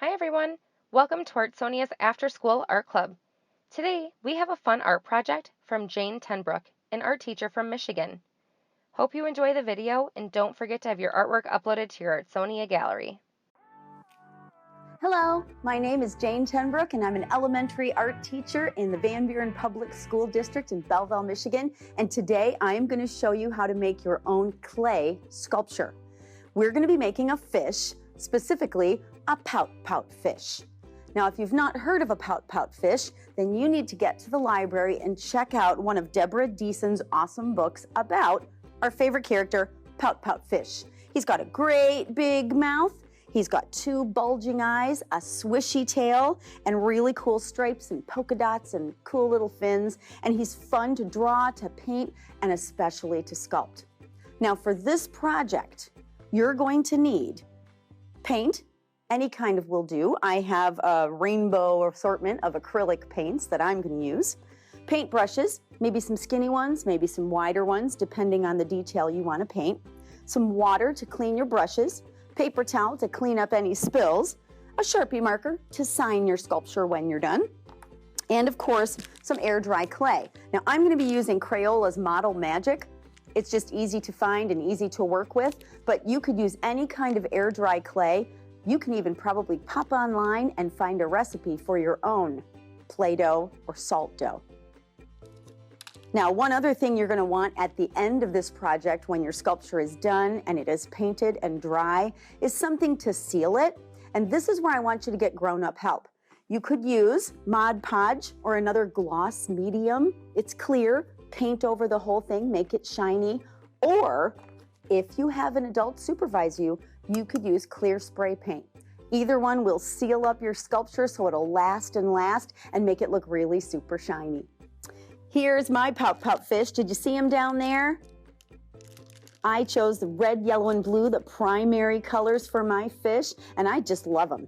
Hi everyone! Welcome to Artsonia's After School Art Club. Today we have a fun art project from Jane Tenbrook, an art teacher from Michigan. Hope you enjoy the video and don't forget to have your artwork uploaded to your Artsonia gallery. Hello, my name is Jane Tenbrook and I'm an elementary art teacher in the Van Buren Public School District in Belleville, Michigan. And today I am going to show you how to make your own clay sculpture. We're going to be making a fish, specifically a pout fish. Now, if you've not heard of a pout fish, then you need to get to the library and check out one of Deborah Deason's awesome books about our favorite character, Pout fish. He's got a great big mouth. He's got two bulging eyes, a swishy tail, and really cool stripes and polka dots and cool little fins. And he's fun to draw, to paint, and especially to sculpt. Now, for this project, you're going to need paint. Any kind of will do. I have a rainbow assortment of acrylic paints that I'm going to use. Paint brushes, maybe some skinny ones, maybe some wider ones, depending on the detail you want to paint. Some water to clean your brushes. Paper towel to clean up any spills. A Sharpie marker to sign your sculpture when you're done. And of course, some air dry clay. Now I'm going to be using Crayola's Model Magic. It's just easy to find and easy to work with, but you could use any kind of air dry clay. You can even probably pop online and find a recipe for your own Play-Doh or salt dough. Now, one other thing you're going to want at the end of this project when your sculpture is done and it is painted and dry is something to seal it. And this is where I want you to get grown-up help. You could use Mod Podge or another gloss medium. It's clear. Paint over the whole thing, make it shiny. Or if you have an adult supervise you, you could use clear spray paint. Either one will seal up your sculpture so it'll last and make it look really super shiny. Here's my pout fish. Did you see him down there? I chose the red, yellow, and blue, the primary colors for my fish, and I just love him.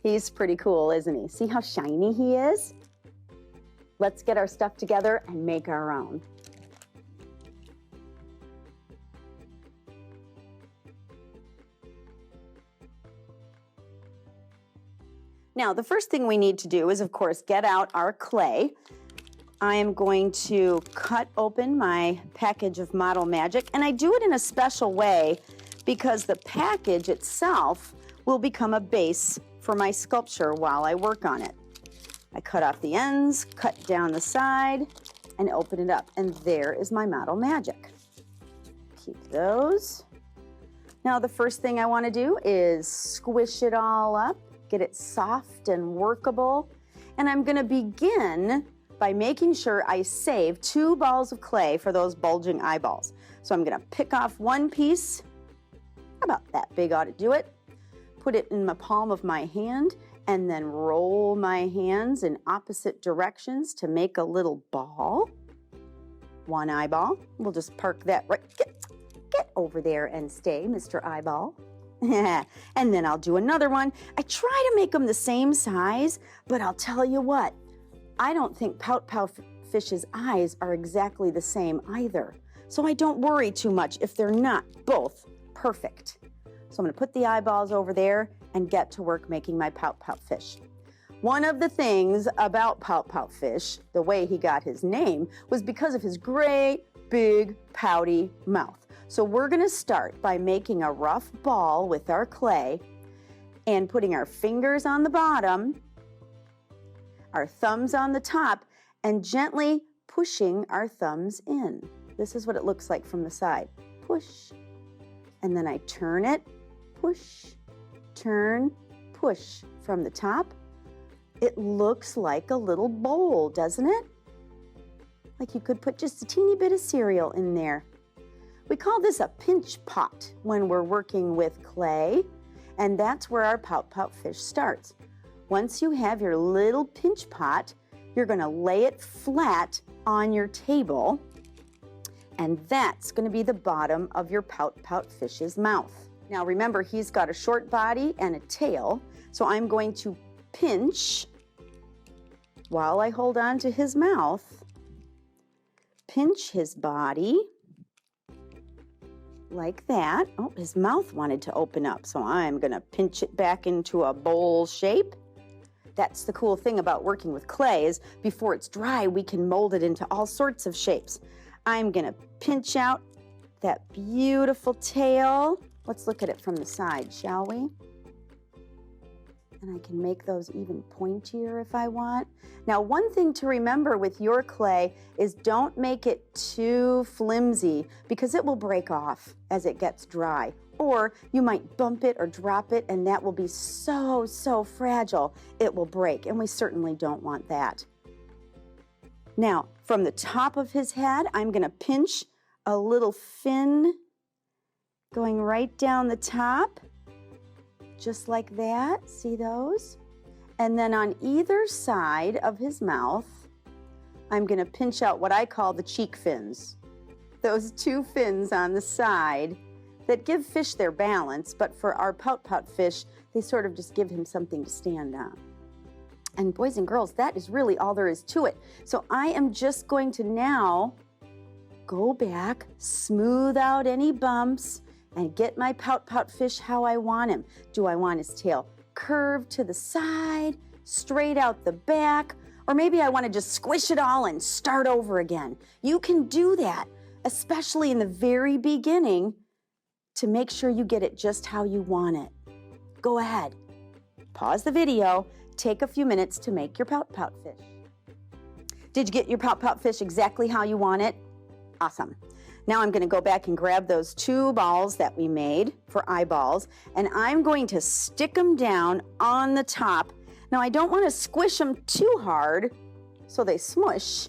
He's pretty cool, isn't he? See how shiny he is? Let's get our stuff together and make our own. Now, the first thing we need to do is, of course, get out our clay. I am going to cut open my package of Model Magic, and I do it in a special way because the package itself will become a base for my sculpture while I work on it. I cut off the ends, cut down the side, and open it up, and there is my Model Magic. Keep those. Now, the first thing I want to do is squish it all up, get it soft and workable, and I'm going to begin by making sure I save 2 balls of clay for those bulging eyeballs. So I'm going to pick off one piece, about that big ought to do it, put it in the palm of my hand, and then roll my hands in opposite directions to make a little ball. One eyeball. We'll just park that right. Get over there and stay, Mr. Eyeball. And then I'll do another one. I try to make them the same size, but I'll tell you what, I don't think pout fish's eyes are exactly the same either. So I don't worry too much if they're not both perfect. So I'm going to put the eyeballs over there and get to work making my pout fish. One of the things about pout fish, the way he got his name, was because of his great, big, pouty mouth. So we're going to start by making a rough ball with our clay and putting our fingers on the bottom, our thumbs on the top, and gently pushing our thumbs in. This is what it looks like from the side. Push. And then I turn it, push, turn, push from the top. It looks like a little bowl, doesn't it? Like you could put just a teeny bit of cereal in there. We call this a pinch pot when we're working with clay, and that's where our pout fish starts. Once you have your little pinch pot, you're going to lay it flat on your table, and that's going to be the bottom of your pout fish's mouth. Now remember, he's got a short body and a tail, so I'm going to pinch while I hold on to his mouth, pinch his body, like that. Oh, his mouth wanted to open up, so I'm gonna pinch it back into a bowl shape. That's the cool thing about working with clay is before it's dry, we can mold it into all sorts of shapes. I'm gonna pinch out that beautiful tail. Let's look at it from the side, shall we? And I can make those even pointier if I want. Now, one thing to remember with your clay is don't make it too flimsy because it will break off as it gets dry. Or you might bump it or drop it and that will be so fragile it will break, and we certainly don't want that. Now, from the top of his head, I'm gonna pinch a little fin going right down the top. Just like that, see those? And then on either side of his mouth, I'm gonna pinch out what I call the cheek fins. Those two fins on the side that give fish their balance, but for our Pout fish, they sort of just give him something to stand on. And boys and girls, that is really all there is to it. So I am just going to now go back, smooth out any bumps, and get my Pout fish how I want him. Do I want his tail curved to the side, straight out the back, or maybe I want to just squish it all and start over again? You can do that, especially in the very beginning, to make sure you get it just how you want it. Go ahead, pause the video, take a few minutes to make your Pout fish. Did you get your Pout fish exactly how you want it? Awesome. Now I'm going to go back and grab those two balls that we made for eyeballs, and I'm going to stick them down on the top. Now I don't want to squish them too hard so they smush,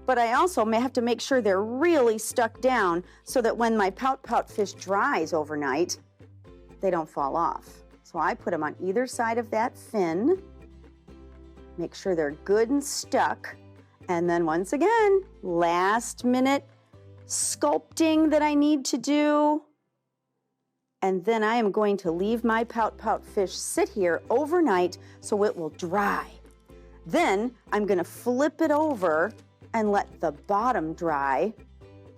but I also may have to make sure they're really stuck down so that when my Pout fish dries overnight, they don't fall off. So I put them on either side of that fin, make sure they're good and stuck, and then once again, last minute sculpting that I need to do. And then I am going to leave my Pout fish sit here overnight so it will dry. Then I'm going to flip it over and let the bottom dry.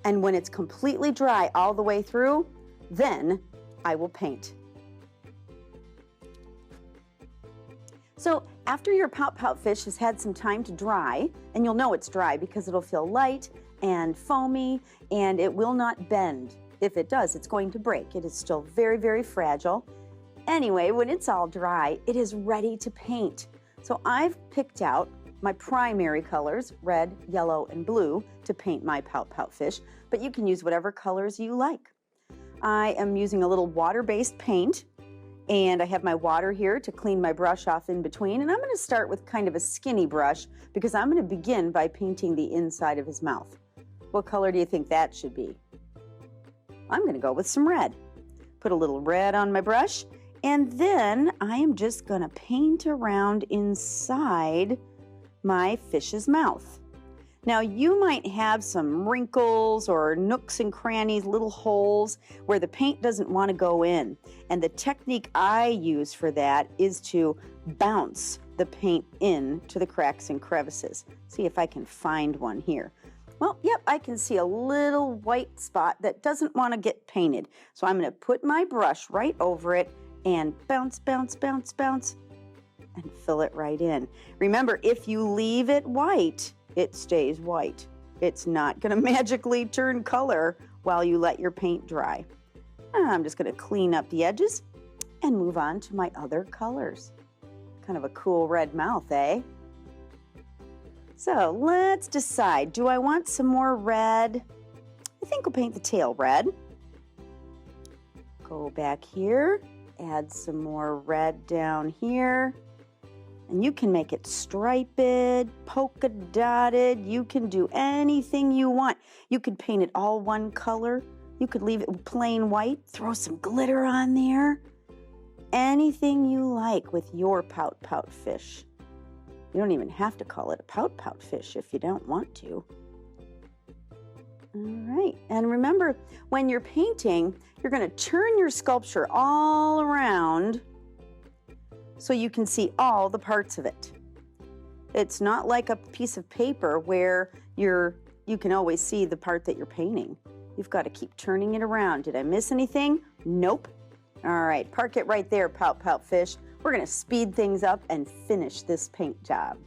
And when it's completely dry all the way through, then I will paint. So after your Pout fish has had some time to dry, and you'll know it's dry because it'll feel light and foamy, and it will not bend. If it does, it's going to break. It is still very fragile. Anyway, when it's all dry, it is ready to paint. So I've picked out my primary colors, red, yellow, and blue, to paint my Pout fish, but you can use whatever colors you like. I am using a little water-based paint, and I have my water here to clean my brush off in between, and I'm going to start with kind of a skinny brush because I'm going to begin by painting the inside of his mouth. What color do you think that should be? I'm going to go with some red. Put a little red on my brush, and then I am just going to paint around inside my fish's mouth. Now you might have some wrinkles or nooks and crannies, little holes where the paint doesn't want to go in. And the technique I use for that is to bounce the paint in to the cracks and crevices. See if I can find one here. Well, yep, I can see a little white spot that doesn't want to get painted. So I'm going to put my brush right over it and bounce, bounce, bounce, bounce, and fill it right in. Remember, if you leave it white, it stays white. It's not going to magically turn color while you let your paint dry. I'm just going to clean up the edges and move on to my other colors. Kind of a cool red mouth, eh? So let's decide, do I want some more red? I think we'll paint the tail red. Go back here, add some more red down here. And you can make it striped, polka dotted. You can do anything you want. You could paint it all one color. You could leave it plain white, throw some glitter on there. Anything you like with your Pout fish. You don't even have to call it a Pout fish if you don't want to. All right, and remember, when you're painting, you're going to turn your sculpture all around so you can see all the parts of it. It's not like a piece of paper where you can always see the part that you're painting. You've got to keep turning it around. Did I miss anything? Nope. All right, park it right there, Pout Pout fish. We're going to speed things up and finish this paint job.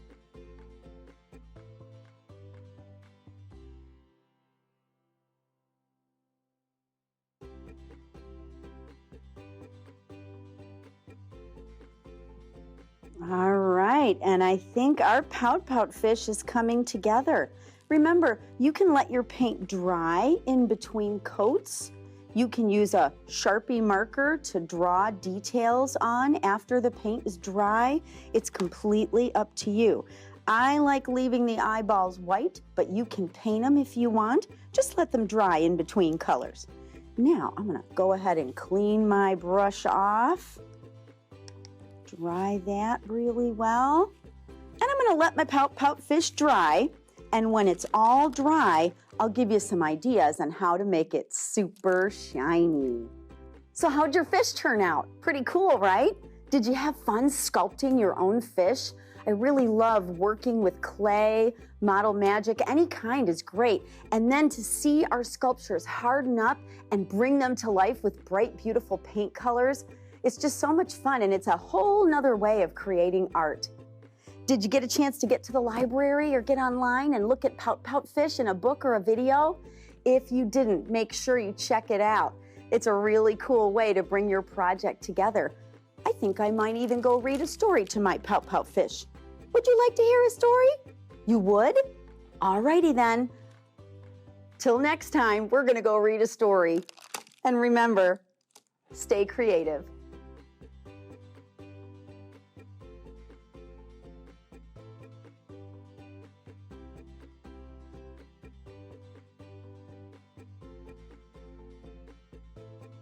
All right, and I think our Pout Pout fish is coming together. Remember, you can let your paint dry in between coats. You can use a Sharpie marker to draw details on after the paint is dry. It's completely up to you. I like leaving the eyeballs white, but you can paint them if you want. Just let them dry in between colors. Now, I'm gonna go ahead and clean my brush off. Dry that really well. And I'm gonna let my Pout Pout fish dry. And when it's all dry, I'll give you some ideas on how to make it super shiny. So how'd your fish turn out? Pretty cool, right? Did you have fun sculpting your own fish? I really love working with clay, model magic, any kind is great. And then to see our sculptures harden up and bring them to life with bright, beautiful paint colors, it's just so much fun, and it's a whole nother way of creating art. Did you get a chance to get to the library or get online and look at Pout Pout fish in a book or a video? If you didn't, make sure you check it out. It's a really cool way to bring your project together. I think I might even go read a story to my Pout Pout fish. Would you like to hear a story? You would? Alrighty then. Till next time, we're gonna go read a story. And remember, stay creative.